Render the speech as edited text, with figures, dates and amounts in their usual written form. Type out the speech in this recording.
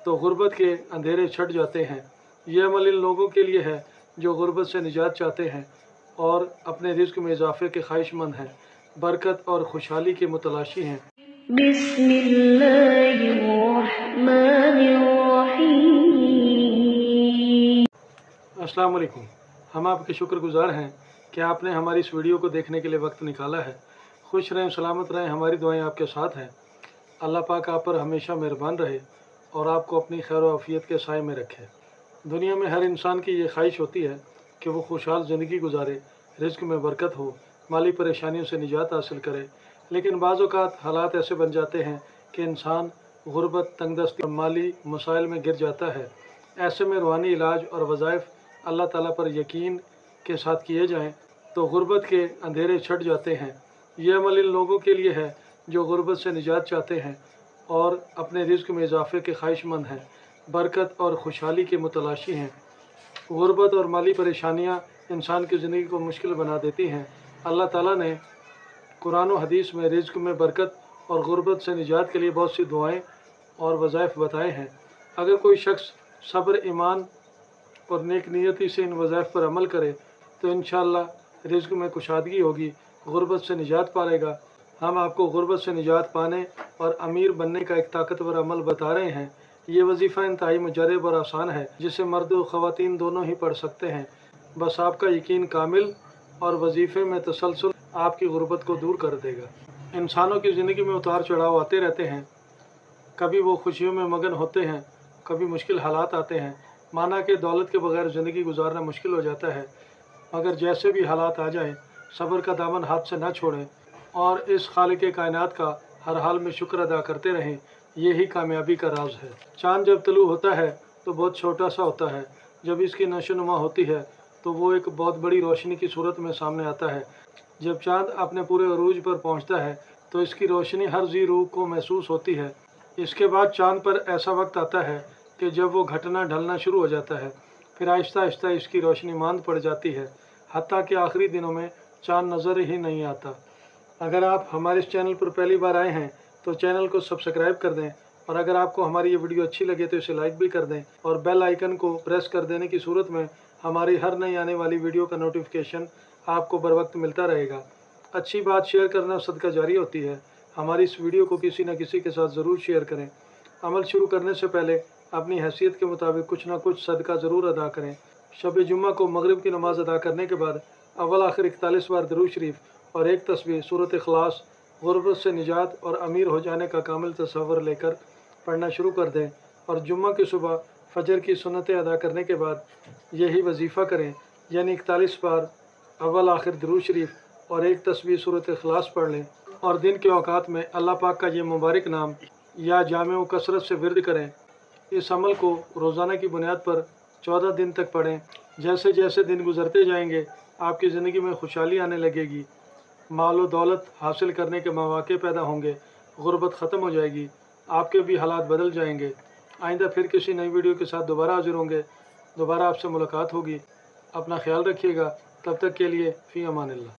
तो गुर्बत के अंधेरे छट जाते हैं। ये अमल इन लोगों के लिए है जो गुर्बत से निजात चाहते हैं और अपने रिज़्क़ में इजाफ़े के ख्वाहिशमंद हैं, बरकत और खुशहाली के मुतलाशी हैं। अस्सलाम वालेकुम। हम आपके शुक्रगुजार हैं कि आपने हमारी इस वीडियो को देखने के लिए वक्त निकाला है। खुश रहें, सलामत रहें, हमारी दुआएं आपके साथ हैं। अल्लाह पाक आप पर हमेशा मेहरबान रहे और आपको अपनी खैर व आफियत के साए में रखे। दुनिया में हर इंसान की ये ख्वाहिश होती है कि वो खुशहाल ज़िंदगी गुजारे, रिज़्क़ में बरकत हो, माली परेशानियों से निजात हासिल करे। लेकिन बाज़ औक़ात हालात ऐसे बन जाते हैं कि इंसान गुर्बत, तंगदस्ती और माली मसाइल में गिर जाता है। ऐसे में रूहानी इलाज और वज़ाइफ अल्लाह ताला पर यकीन के साथ किए जाएं तो गुर्बत के अंधेरे छट जाते हैं। ये अमल इन लोगों के लिए है जो गुर्बत से निजात चाहते हैं और अपने रिज़्क़ में इजाफ़े के ख्वाहिशमंद हैं, बरकत और खुशहाली के मुतलाशी हैं। गुर्बत और माली परेशानियाँ इंसान की ज़िंदगी को मुश्किल बना देती हैं। अल्लाह ताला ने कुरान और हदीस में रिज़्क़ में बरकत और गुर्बत से निजात के लिए बहुत सी दुआएं और वज़ाइफ बताए हैं। अगर कोई शख्स सब्र, ईमान और नेक नियति से इन वज़ाइफ पर अमल करे तो इंशाअल्लाह रिज़्क़ में कुशादगी होगी, गुर्बत से निजात पाएगा। हम आपको गुर्बत से निजात पाने और अमीर बनने का एक ताकतवर अमल बता रहे हैं। ये वजीफ़ा इंतहाई मुजर्रब और आसान है, जिसे मर्द और ख़वातीन दोनों ही पढ़ सकते हैं। बस आपका यकीन कामिल और वजीफ़े में तसलसल आपकी गुर्बत को दूर कर देगा। इंसानों की ज़िंदगी में उतार चढ़ाव आते रहते हैं। कभी वो खुशियों में मगन होते हैं, कभी मुश्किल हालात आते हैं। माना कि दौलत के बगैर ज़िंदगी गुजारना मुश्किल हो जाता है, मगर जैसे भी हालात आ जाएं, सब्र का दामन हाथ से ना छोड़ें और इस खालिक कायनात का हर हाल में शुक्र अदा करते रहें। यही कामयाबी का राज है। चाँद जब तलू होता है तो बहुत छोटा सा होता है, जब इसकी नशोनुमा होती है तो वो एक बहुत बड़ी रोशनी की सूरत में सामने आता है। जब चाँद अपने पूरे अरूज पर पहुँचता है तो इसकी रोशनी हर जी रूह को महसूस होती है। इसके बाद चाँद पर ऐसा वक्त आता है कि जब वो घटना ढलना शुरू हो जाता है, फिर आहिस्ता आहिस्ता इसकी रोशनी मांद पड़ जाती है, हत्ता कि आखिरी दिनों में चाँद नज़र ही नहीं आता। अगर आप हमारे इस चैनल पर पहली बार आए हैं तो चैनल को सब्सक्राइब कर दें, और अगर आपको हमारी ये वीडियो अच्छी लगे तो इसे लाइक भी कर दें और बेल आइकन को प्रेस कर देने की सूरत में हमारी हर नई आने वाली वीडियो का नोटिफिकेशन आपको बर वक्त मिलता रहेगा। अच्छी बात शेयर करना सदका जारी होती है। हमारी इस वीडियो को किसी न किसी के साथ ज़रूर शेयर करें। अमल शुरू करने से पहले अपनी हैसियत के मुताबिक कुछ ना कुछ सदका ज़रूर अदा करें। शब जुम्मा को मगरिब की नमाज़ अदा करने के बाद अव्वल आखिर 41 बार दरूद शरीफ और एक तस्बीह सूरत इखलास गुर्बत से निजात और अमीर हो जाने का कामिल तसव्वुर लेकर पढ़ना शुरू कर दें, और जुम्मा की सुबह फजर की सुन्नतें अदा करने के बाद यही वजीफ़ा करें, यानी 41 बार अव्वल आखिर दरूद शरीफ और एक तस्बीह सूरत इखलास पढ़ लें, और दिन के औकात में अल्लाह पाक का ये मुबारक नाम या जामे व कसरत से विर्द करें। इस अमल को रोज़ाना की बुनियाद पर 14 दिन तक पढ़ें। जैसे जैसे दिन गुजरते जाएंगे आपकी ज़िंदगी में खुशहाली आने लगेगी, माल व दौलत हासिल करने के मौके पैदा होंगे, गुर्बत ख़त्म हो जाएगी, आपके भी हालात बदल जाएंगे। आइंदा फिर किसी नई वीडियो के साथ दोबारा हाजिर होंगे, दोबारा आपसे मुलाकात होगी। अपना ख्याल रखिएगा। तब तक के लिए फ़ी अमानिल्लाह।